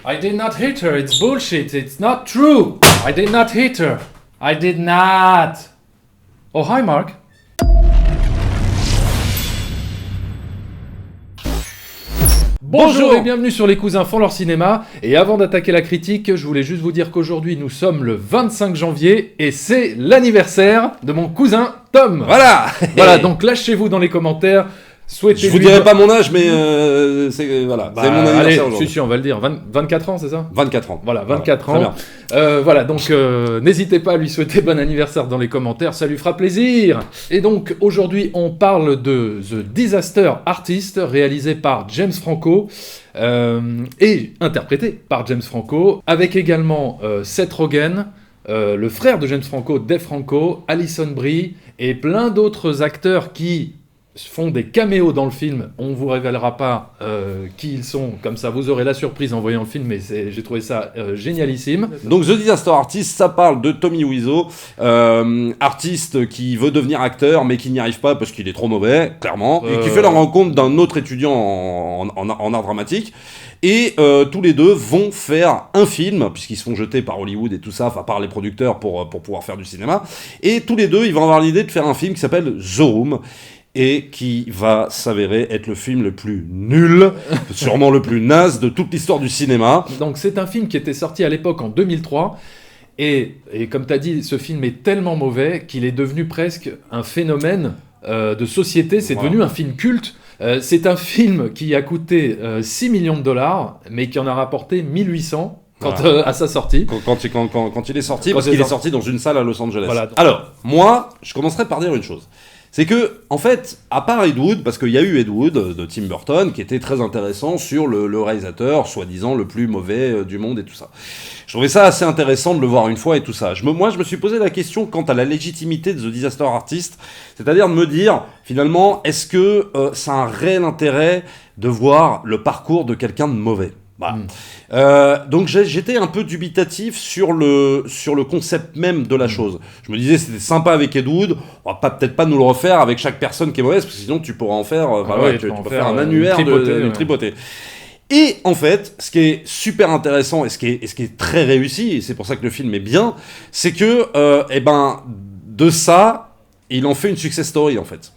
I did not hit her. It's bullshit. It's not true. I did not hit her. I did not. Oh, hi, Mark. Bonjour et bienvenue sur Les Cousins font leur cinéma. Et avant d'attaquer la critique, je voulais juste vous dire qu'aujourd'hui nous sommes le 25 janvier et c'est l'anniversaire de mon cousin Tom. Voilà, donc lâchez-vous dans les commentaires. Je vous dirai pas mon âge, mais c'est mon anniversaire allez, aujourd'hui. Si, on va le dire. 24 ans, c'est ça ? 24 ans. Voilà, 24 ans. Donc n'hésitez pas à lui souhaiter bon anniversaire dans les commentaires, ça lui fera plaisir. Et donc aujourd'hui, on parle de The Disaster Artist, réalisé par James Franco et interprété par James Franco, avec également Seth Rogen, le frère de James Franco, Dave Franco, Alison Brie et plein d'autres acteurs qui font des caméos dans le film. On vous révélera pas qui ils sont, comme ça vous aurez la surprise en voyant le film, mais j'ai trouvé ça génialissime. Donc The Disaster Artist, ça parle de Tommy Wiseau, artiste qui veut devenir acteur mais qui n'y arrive pas parce qu'il est trop mauvais, clairement, et qui fait la rencontre d'un autre étudiant en art dramatique. Et tous les deux vont faire un film, puisqu'ils se font jeter par Hollywood et tout ça, enfin par les producteurs pour pouvoir faire du cinéma. Et tous les deux, ils vont avoir l'idée de faire un film qui s'appelle The Room, et qui va s'avérer être le film le plus nul, sûrement le plus naze de toute l'histoire du cinéma. Donc c'est un film qui était sorti à l'époque en 2003, et comme tu as dit, ce film est tellement mauvais qu'il est devenu presque un phénomène de société, c'est devenu un film culte. C'est un film qui a coûté 6 millions de dollars, mais qui en a rapporté 1800 à sa sortie. Quand il est sorti, parce qu'il est sorti dans une salle à Los Angeles. Voilà. Alors, moi, je commencerai par dire une chose. C'est que, en fait, à part Ed Wood, parce qu'il y a eu Ed Wood de Tim Burton, qui était très intéressant sur le réalisateur, soi-disant le plus mauvais du monde et tout ça. Je trouvais ça assez intéressant de le voir une fois et tout ça. Moi, je me suis posé la question quant à la légitimité de The Disaster Artist, c'est-à-dire de me dire, finalement, est-ce que ça a un réel intérêt de voir le parcours de quelqu'un de mauvais ? Donc j'étais un peu dubitatif sur le concept même de la chose. Je me disais c'était sympa avec Ed Wood, on va peut-être pas nous le refaire avec chaque personne qui est mauvaise, parce que sinon tu pourras en faire, tu peux faire un annuaire de tripoter. Et en fait, ce qui est super intéressant et ce qui est très réussi, et c'est pour ça que le film est bien, c'est que de ça, il en fait une success story en fait.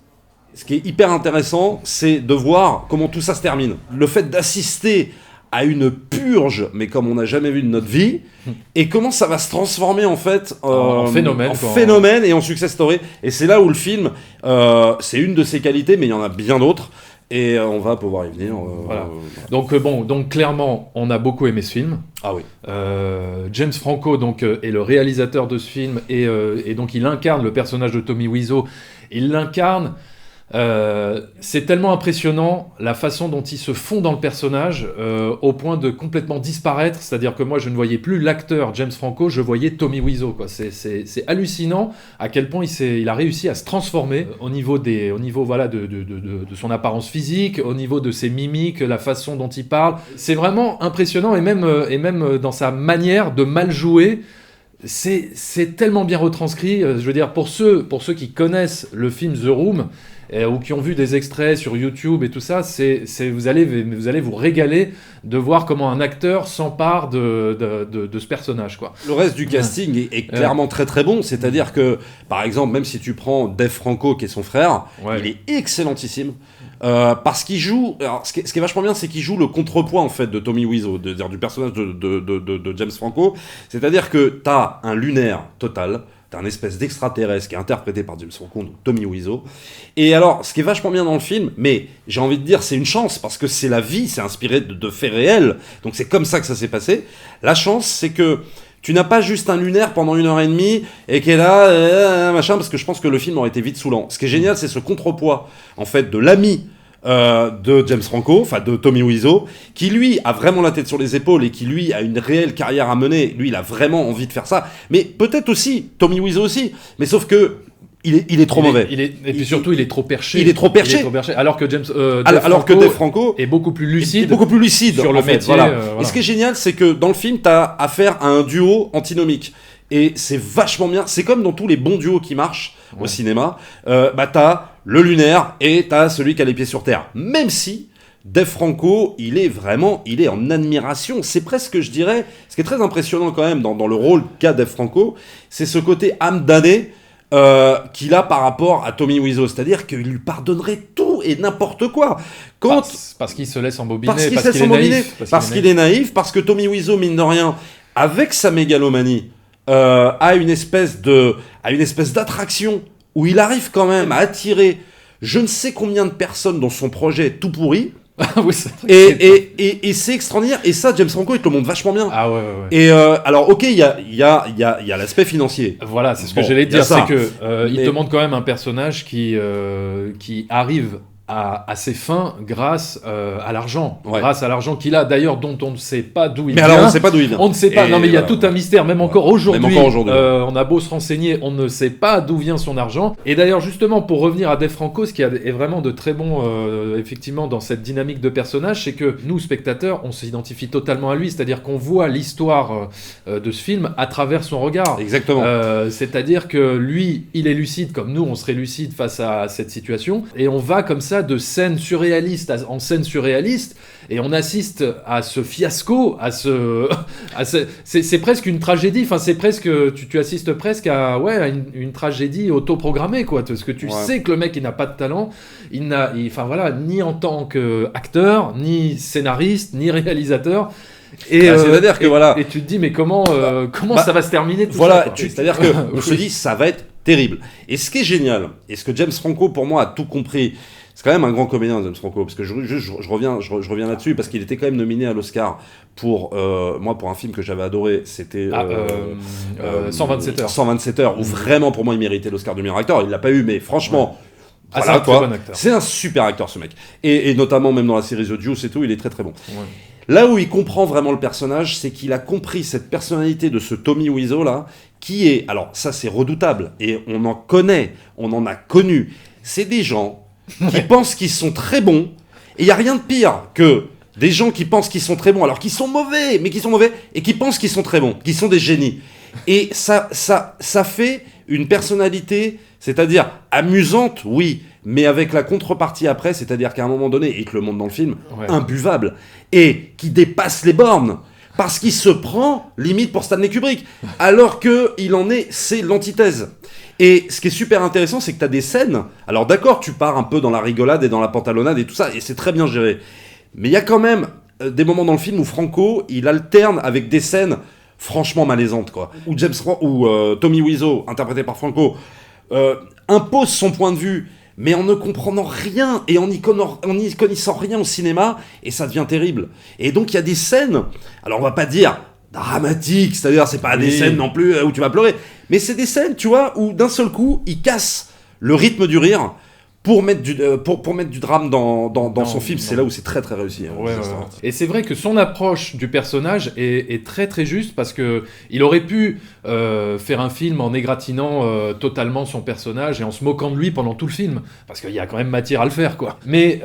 Ce qui est hyper intéressant, c'est de voir comment tout ça se termine. Le fait d'assister à une purge, mais comme on n'a jamais vu de notre vie, et comment ça va se transformer en fait en phénomène et en success story. Et c'est là où le film, c'est une de ses qualités, mais il y en a bien d'autres, et on va pouvoir y venir. Voilà. Donc clairement, on a beaucoup aimé ce film. Ah oui. James Franco est le réalisateur de ce film, et donc il incarne le personnage de Tommy Wiseau. Il l'incarne. C'est tellement impressionnant la façon dont il se fond dans le personnage au point de complètement disparaître, c'est-à-dire que moi je ne voyais plus l'acteur James Franco, je voyais Tommy Wiseau, quoi. C'est hallucinant à quel point il a réussi à se transformer au niveau de son apparence physique, au niveau de ses mimiques, la façon dont il parle. C'est vraiment impressionnant, et même dans sa manière de mal jouer. C'est tellement bien retranscrit. Je veux dire, pour ceux qui connaissent le film The Room, ou qui ont vu des extraits sur YouTube et tout ça, vous allez vous régaler de voir comment un acteur s'empare de ce personnage, quoi. Le reste du casting est clairement très très bon, c'est-à-dire que, par exemple, même si tu prends Dave Franco, qui est son frère, il est excellentissime. Parce qu'il joue, alors ce qui est vachement bien, c'est qu'il joue le contrepoids en fait de Tommy Wiseau, du personnage de James Franco. C'est-à-dire que t'as un lunaire total, t'as un espèce d'extraterrestre qui est interprété par James Franco, donc Tommy Wiseau. Et alors, ce qui est vachement bien dans le film, mais j'ai envie de dire c'est une chance, parce que c'est la vie, c'est inspiré de faits réels, donc c'est comme ça que ça s'est passé. La chance, c'est que tu n'as pas juste un lunaire pendant 1h30 et qui est là, machin, parce que je pense que le film aurait été vite saoulant. Ce qui est génial, c'est ce contrepoids, en fait, de l'ami de James Franco, enfin de Tommy Wiseau, qui lui a vraiment la tête sur les épaules et qui lui a une réelle carrière à mener. Lui, il a vraiment envie de faire ça. Mais peut-être aussi, Tommy Wiseau aussi, mais sauf que il est trop mauvais. Et puis surtout, il est trop perché. Il est trop perché. Alors que Dave Franco est beaucoup plus lucide. Sur le métier. Voilà. Et ce qui est génial, c'est que dans le film, t'as affaire à un duo antinomique. Et c'est vachement bien. C'est comme dans tous les bons duos qui marchent au cinéma. T'as le lunaire et t'as celui qui a les pieds sur terre. Même si Dave Franco, il est en admiration. C'est presque, je dirais, ce qui est très impressionnant quand même dans le rôle qu'a Dave Franco, c'est ce côté âme damnée qu'il a par rapport à Tommy Wiseau. C'est-à-dire qu'il lui pardonnerait tout et n'importe quoi. Parce qu'il se laisse embobiner, parce qu'il est naïf, parce que Tommy Wiseau, mine de rien, avec sa mégalomanie, a une espèce d'attraction où il arrive quand même à attirer je ne sais combien de personnes dans son projet tout pourri. Oui, et c'est extraordinaire. Et ça, James Franco, il te le montre vachement bien. Ah ouais. Et alors, ok, il y a l'aspect financier. Voilà, c'est ce que j'allais dire. C'est que il Mais- te montre quand même un personnage qui arrive à ses fins grâce à l'argent. Ouais. Grâce à l'argent qu'il a, d'ailleurs, dont on ne sait pas d'où il Mais vient. alors, on ne sait pas d'où il vient. On ne sait pas. Et Non, mais il y a voilà. tout un mystère, même encore Ouais. aujourd'hui. Même encore aujourd'hui. On a beau se renseigner, on ne sait pas d'où vient son argent. Et d'ailleurs, justement, pour revenir à Dave Franco, ce qui est vraiment de très bon, effectivement, dans cette dynamique de personnage, c'est que nous, spectateurs, on s'identifie totalement à lui. C'est-à-dire qu'on voit l'histoire de ce film à travers son regard. Exactement. C'est-à-dire que lui, il est lucide comme nous, on serait lucide face à cette situation. Et on va comme ça de scène surréaliste en scène surréaliste, et on assiste à ce fiasco, c'est presque une tragédie. Enfin, c'est presque, tu assistes presque à une tragédie autoprogrammée, quoi. Parce que tu sais que le mec, il n'a pas de talent, enfin voilà, ni en tant qu'acteur, ni scénariste, ni réalisateur. C'est-à-dire que voilà. Et tu te dis, mais comment ça va se terminer tout Voilà, ça, quoi. c'est-à-dire qu'on se dit, ça va être terrible. Et ce qui est génial, et ce que James Franco, pour moi, a tout compris, c'est quand même un grand comédien, James Franco, parce que je reviens là-dessus, parce qu'il était quand même nominé à l'Oscar pour un film que j'avais adoré, c'était 127 heures. 127 heures, où vraiment, pour moi, il méritait l'Oscar du meilleur acteur. Il l'a pas eu, mais franchement... Ah, voilà, c'est un très bon acteur. C'est un super acteur, ce mec. Et notamment, même dans la série The Deuce et tout, il est très très bon. Ouais. Là où il comprend vraiment le personnage, c'est qu'il a compris cette personnalité de ce Tommy Wiseau là, qui est, alors ça c'est redoutable, et on en connaît, on en a connu, c'est des gens qui pensent qu'ils sont très bons, et il n'y a rien de pire que des gens qui pensent qu'ils sont très bons, alors qu'ils sont mauvais, et qui pensent qu'ils sont très bons, qu'ils sont des génies. Et ça fait une personnalité, c'est-à-dire amusante, oui, mais avec la contrepartie après, c'est-à-dire qu'à un moment donné, et il te le montre dans le film, imbuvable, et qui dépasse les bornes, parce qu'il se prend limite pour Stanley Kubrick, alors c'est l'antithèse. Et ce qui est super intéressant, c'est que tu as des scènes, alors d'accord, tu pars un peu dans la rigolade et dans la pantalonnade et tout ça, et c'est très bien géré, mais il y a quand même des moments dans le film où Franco, il alterne avec des scènes franchement malaisantes, quoi, où Tommy Wiseau, interprété par Franco, impose son point de vue, mais en ne comprenant rien et en n'y connaissant rien au cinéma, et ça devient terrible. Et donc il y a des scènes, alors on va pas dire dramatiques, c'est-à-dire c'est pas des scènes non plus où tu vas pleurer, mais c'est des scènes, tu vois, où d'un seul coup, il casse le rythme du rire pour mettre du drame dans son film. C'est là où c'est très très réussi. Ouais. Et c'est vrai que son approche du personnage est très très juste, parce que il aurait pu faire un film en égratignant totalement son personnage et en se moquant de lui pendant tout le film, parce qu'il y a quand même matière à le faire, quoi. Mais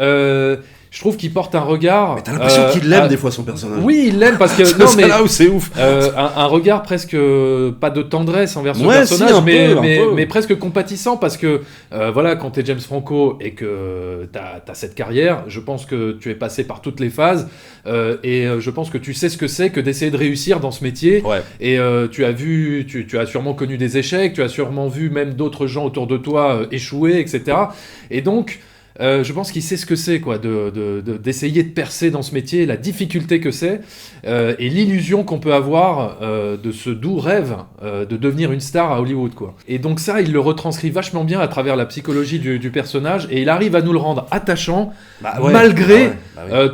je trouve qu'il porte un regard. Mais t'as l'impression qu'il l'aime des fois, son personnage. Oui, il l'aime parce que c'est là où c'est ouf. Un regard presque pas de tendresse envers son personnage, si, un peu. mais presque compatissant, parce que voilà, quand t'es James Franco et que t'as cette carrière, je pense que tu es passé par toutes les phases, et je pense que tu sais ce que c'est que d'essayer de réussir dans ce métier. Ouais. Et tu as sûrement connu des échecs, tu as sûrement vu même d'autres gens autour de toi échouer, etc. Et donc je pense qu'il sait ce que c'est, quoi, d'essayer de percer dans ce métier, la difficulté que c'est, et l'illusion qu'on peut avoir de ce doux rêve de devenir une star à Hollywood, quoi. Et donc ça, il le retranscrit vachement bien à travers la psychologie du personnage, et il arrive à nous le rendre attachant, malgré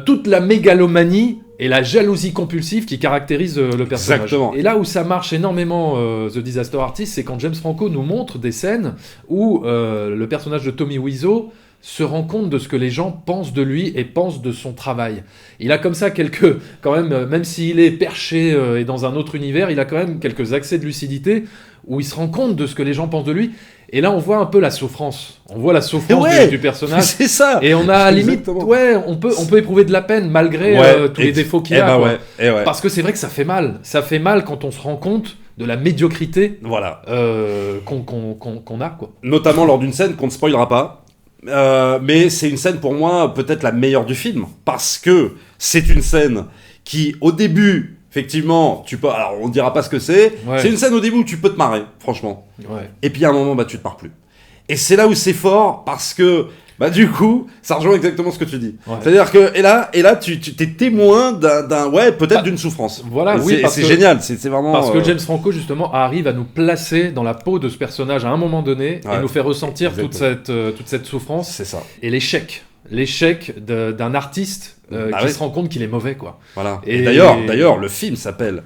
toute la mégalomanie et la jalousie compulsive qui caractérise le personnage. Exactement. Et là où ça marche énormément, The Disaster Artist, c'est quand James Franco nous montre des scènes où le personnage de Tommy Wiseau se rend compte de ce que les gens pensent de lui et pensent de son travail. Il a comme ça quand même s'il est perché et dans un autre univers, il a quand même quelques accès de lucidité où il se rend compte de ce que les gens pensent de lui. Et là, on voit un peu la souffrance. On voit la souffrance du personnage. C'est ça. Et on a à la limite, on peut éprouver de la peine malgré tous les défauts qu'il a. Parce que c'est vrai que ça fait mal. Ça fait mal quand on se rend compte de la médiocrité qu'on a, quoi. Notamment lors d'une scène qu'on ne spoilera pas. Mais c'est une scène pour moi peut-être la meilleure du film, parce que c'est une scène qui, au début, effectivement, alors on dira pas ce que c'est, Ouais. c'est une scène au début où tu peux te marrer, franchement. Ouais. Et puis à un moment, bah tu te marres plus. Et c'est là où c'est fort, parce que, bah du coup, ça rejoint exactement ce que tu dis. Ouais. C'est-à-dire que, et là tu t'es témoin peut-être d'une souffrance. Voilà, Et oui, c'est, parce c'est que- génial, c'est vraiment... Parce que James Franco, justement, arrive à nous placer dans la peau de ce personnage à un moment donné Ouais. et nous faire ressentir toute Exactement. toute cette souffrance c'est ça. et l'échec d'un artiste Bah qui oui. se rend compte qu'il est mauvais, quoi. Voilà. Et- Et d'ailleurs, le film s'appelle.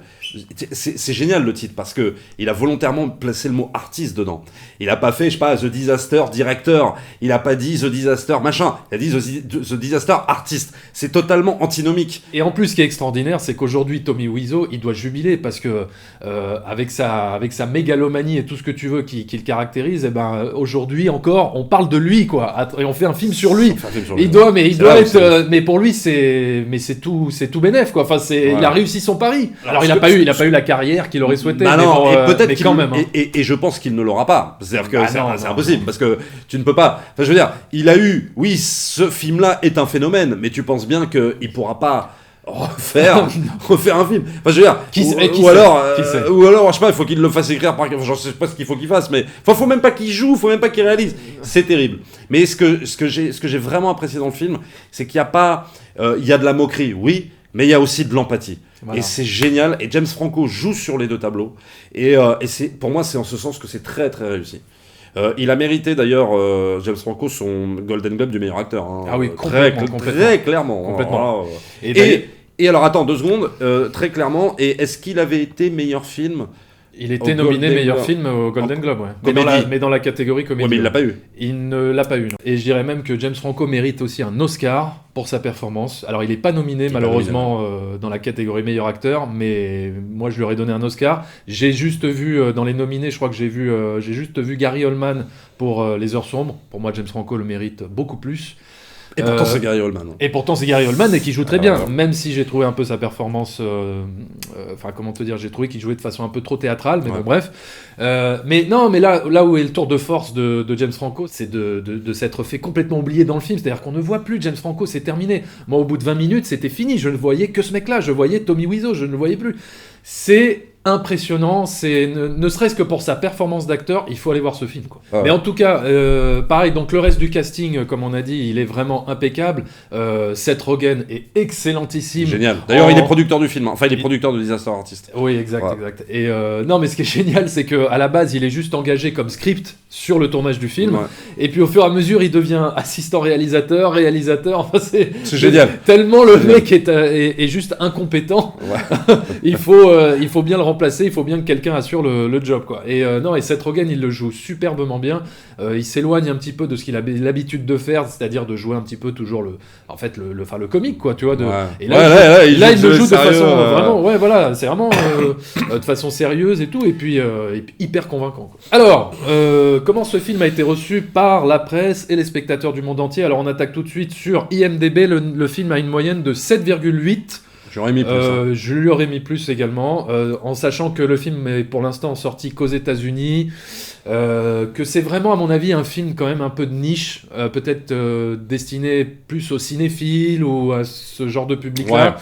C'est génial le titre parce que il a volontairement placé le mot artiste dedans. Il a pas fait, je sais pas, The Disaster Director. Il a pas dit The Disaster machin. Il a dit The Disaster Artist. C'est totalement antinomique. Et en plus, ce qui est extraordinaire, c'est qu'aujourd'hui, Tommy Wiseau, il doit jubiler parce que avec sa mégalomanie et tout ce que tu veux qui le caractérise, et ben aujourd'hui encore, on parle de lui, quoi, et on fait un film sur lui. Enfin, film sur Il le- doit C'est être, là où c'est- mais pour lui, c'est tout bénef, quoi. Enfin, il Voilà. a réussi son pari. Alors, Alors, il a pas eu la carrière qu'il aurait souhaité. Bah mais non, bon, et peut-être mais qu'il- quand même. Hein. et je pense qu'il ne l'aura pas. C'est-à-dire que Bah c'est non, c'est non, impossible non. parce que tu ne peux pas. Enfin, je veux dire, il a eu. Oui, ce film-là est un phénomène, mais tu penses bien qu'il pourra pas refaire un film. Enfin, je veux dire, Qui sait- ou alors, qui sait ou alors, je sais pas, il faut qu'il le fasse écrire par. Je sais pas ce qu'il faut qu'il fasse, mais enfin, faut même pas qu'il joue, faut même pas qu'il réalise. C'est terrible. Mais ce que j'ai vraiment apprécié dans le film, c'est qu'il y a pas, il y a de la moquerie, oui, mais il y a aussi de l'empathie. Voilà. Et c'est génial. Et James Franco joue sur les deux tableaux. Et pour moi, c'est en ce sens que c'est très très réussi. Il a mérité d'ailleurs, James Franco, son Golden Globe du meilleur acteur. Hein. Ah oui, très, complètement. très clairement. Complètement. Et, d'ailleurs, et alors, attends 2 secondes, très clairement. Et est-ce qu'il avait été meilleur film? il était au nominé Golden meilleur Globe. film au Golden Globe, ouais. Comédie. Mais dans la catégorie comédie. Ouais, mais il l'a pas eu. Il ne l'a pas eu. Non. Et je dirais même que James Franco mérite aussi un Oscar pour sa performance. Alors, il n'est pas nominé, Il est pas malheureusement, dans la catégorie meilleur acteur, mais moi, je lui aurais donné un Oscar. J'ai juste vu, dans les nominés, je crois que j'ai juste vu Gary Oldman pour Les Heures Sombres. Pour moi, James Franco le mérite beaucoup plus. Et pourtant, c'est Gary Oldman. Et pourtant, c'est Gary Oldman et qui joue très bien, Alors. même si j'ai trouvé un peu sa performance. Enfin, comment te dire, j'ai trouvé qu'il jouait de façon un peu trop théâtrale, mais Ouais. bon, bref. Mais non, mais là où est le tour de force de James Franco, c'est de s'être fait complètement oublier dans le film. C'est-à-dire qu'on ne voit plus James Franco, c'est terminé. Moi, au bout de 20 minutes, c'était fini. Je ne voyais que ce mec-là. Je voyais Tommy Wiseau, je ne le voyais plus. C'est impressionnant, c'est ne serait-ce que pour sa performance d'acteur, il faut aller voir ce film, quoi. Ah ouais. Mais en tout cas, pareil, donc le reste du casting, comme on a dit, il est vraiment impeccable. Seth Rogen est excellentissime. Génial. D'ailleurs, En- il est producteur du film. Enfin, il est Il- producteur de Disaster Artist. Oui, exact, Ouais. exact. Et non, mais ce qui est génial, c'est que à la base, il est juste engagé comme script sur le tournage du film, Ouais. et puis au fur et à mesure, il devient assistant réalisateur. Enfin, C'est génial. Tellement le Génial. mec est juste incompétent. Ouais. il faut bien le remplacer, il faut bien que quelqu'un assure le job, quoi. Et non, et Seth Rogen, il le joue superbement bien. Il s'éloigne un petit peu de ce qu'il a l'habitude de faire, c'est-à-dire de jouer un petit peu toujours le comique, quoi, tu vois. Ouais. Et Ouais, là, il là, il le joue de sérieux, façon vraiment, ouais, voilà, c'est vraiment de façon sérieuse et tout, et puis hyper convaincant, quoi. Alors, comment ce film a été reçu par la presse et les spectateurs du monde entier? Alors, on attaque tout de suite sur IMDb. Le film a une moyenne de 7,8. J'aurais mis plus. Hein. Je lui aurais mis plus également, en sachant que le film est pour l'instant sorti qu'aux États-Unis, que c'est vraiment, à mon avis, un film quand même un peu de niche, peut-être destiné plus aux cinéphiles ou à ce genre de public-là. Ouais.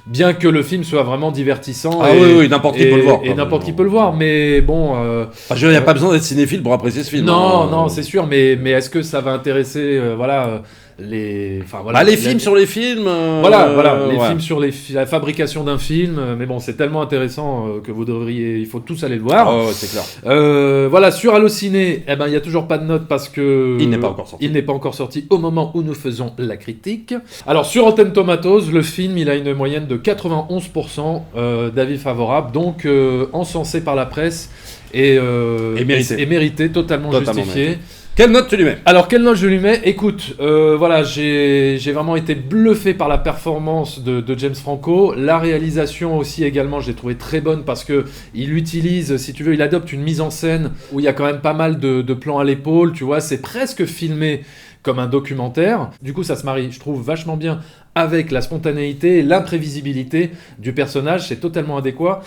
Bien que le film soit vraiment divertissant. Ah oui, n'importe qui peut le voir. Et n'importe qui peut le voir, mais bon. Enfin, il n'y a pas besoin d'être cinéphile pour apprécier ce film. Non, hein. non, c'est sûr, mais est-ce que ça va intéresser, les. Enfin, voilà, Bah, les films sur les films. Voilà, les ouais. films sur la fabrication d'un film, mais bon, c'est tellement intéressant que il faut tous aller le voir. Oh, ouais, c'est clair. Voilà, sur Allociné, eh ben, il n'y a toujours pas de note parce que... Il n'est pas encore sorti. Il n'est pas encore sorti au moment où nous faisons la critique. Alors, sur Rotten Tomatoes, le film, il a une moyenne de 91% d'avis favorables, donc encensé par la presse et mérité. et mérité, totalement justifié. mérité. Quelle note tu lui mets? Alors, quelle note je lui mets? Écoute, voilà, j'ai vraiment été bluffé par la performance de James Franco. La réalisation aussi également, je l'ai trouvé très bonne parce que il utilise, si tu veux, il adopte une mise en scène où il y a quand même pas mal de plans à l'épaule, tu vois, c'est presque filmé comme un documentaire. Du coup, ça se marie, je trouve, vachement bien avec la spontanéité et l'imprévisibilité du personnage, c'est totalement adéquat.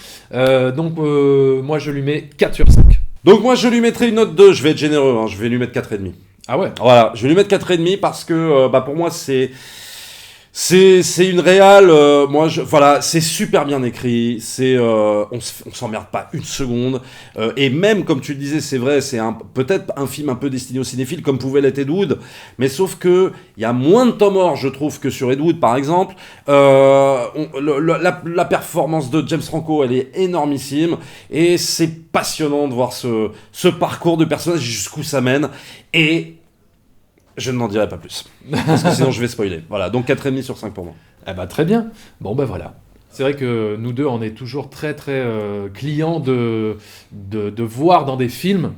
Donc, moi, je lui mets 4 sur 5. Donc moi je lui mettrai une note 2, je vais être généreux, hein, je vais lui mettre 4,5. Ah ouais. Voilà, je vais lui mettre 4,5 parce que pour moi c'est une réal, voilà, c'est super bien écrit, on s'emmerde pas une seconde, et même comme tu le disais, c'est vrai, c'est peut-être un film un peu destiné aux cinéphiles comme pouvait l'être Ed Wood, mais sauf que il y a moins de temps mort, je trouve, que sur Ed Wood par exemple. La performance de James Franco, elle est énormissime, et c'est passionnant de voir ce parcours de personnage jusqu'où ça mène, et je n'en dirai pas plus, parce que sinon je vais spoiler. Voilà, donc 4,5 sur 5 pour moi. Eh ben, très bien. Bon, ben voilà. C'est vrai que nous deux, on est toujours très, très clients de voir dans des films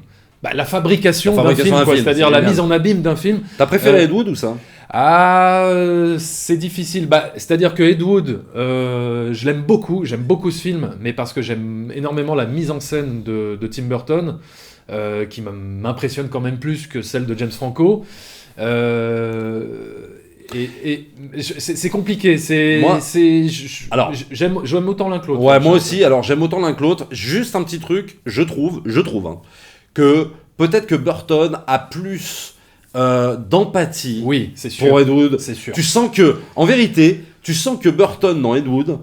la fabrication d'un film, d'un quoi. film, C'est-à-dire c'est la génial. mise en abîme d'un film. T'as préféré Ed Wood ou ça? C'est difficile. C'est-à-dire que Ed Wood, je l'aime beaucoup. J'aime beaucoup ce film, mais parce que j'aime énormément la mise en scène de Tim Burton, qui m'impressionne quand même plus que celle de James Franco. C'est compliqué. J'aime autant l'un que l'autre. Ouais, moi aussi. Alors j'aime autant l'un que l'autre. Juste un petit truc, je trouve, que peut-être que Burton a plus d'empathie. Oui, c'est sûr. Pour Ed Wood. C'est sûr. En vérité, tu sens que Burton dans Ed Wood,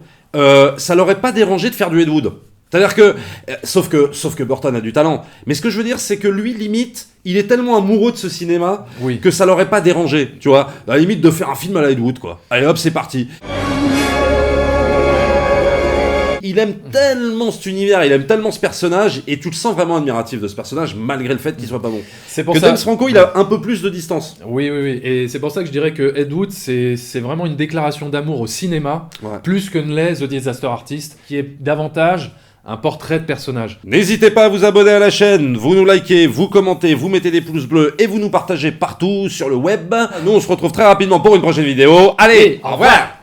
ça l'aurait pas dérangé de faire du Ed Wood. C'est-à-dire que, sauf que Burton a du talent. Mais ce que je veux dire, c'est que lui, limite, il est tellement amoureux de ce cinéma que ça l'aurait pas dérangé, tu vois. À la limite de faire un film à la Ed Wood, quoi. Allez hop, c'est parti. Il aime tellement cet univers, il aime tellement ce personnage, et tu le sens vraiment admiratif de ce personnage, malgré le fait qu'il soit pas bon. C'est pour que ça... James Franco, il a un peu plus de distance. Oui. Et c'est pour ça que je dirais que Ed Wood, c'est vraiment une déclaration d'amour au cinéma, plus que ne l'est The Disaster Artist, qui est davantage un portrait de personnage. N'hésitez pas à vous abonner à la chaîne, vous nous likez, vous commentez, vous mettez des pouces bleus et vous nous partagez partout sur le web. Nous, on se retrouve très rapidement pour une prochaine vidéo. Allez, au revoir.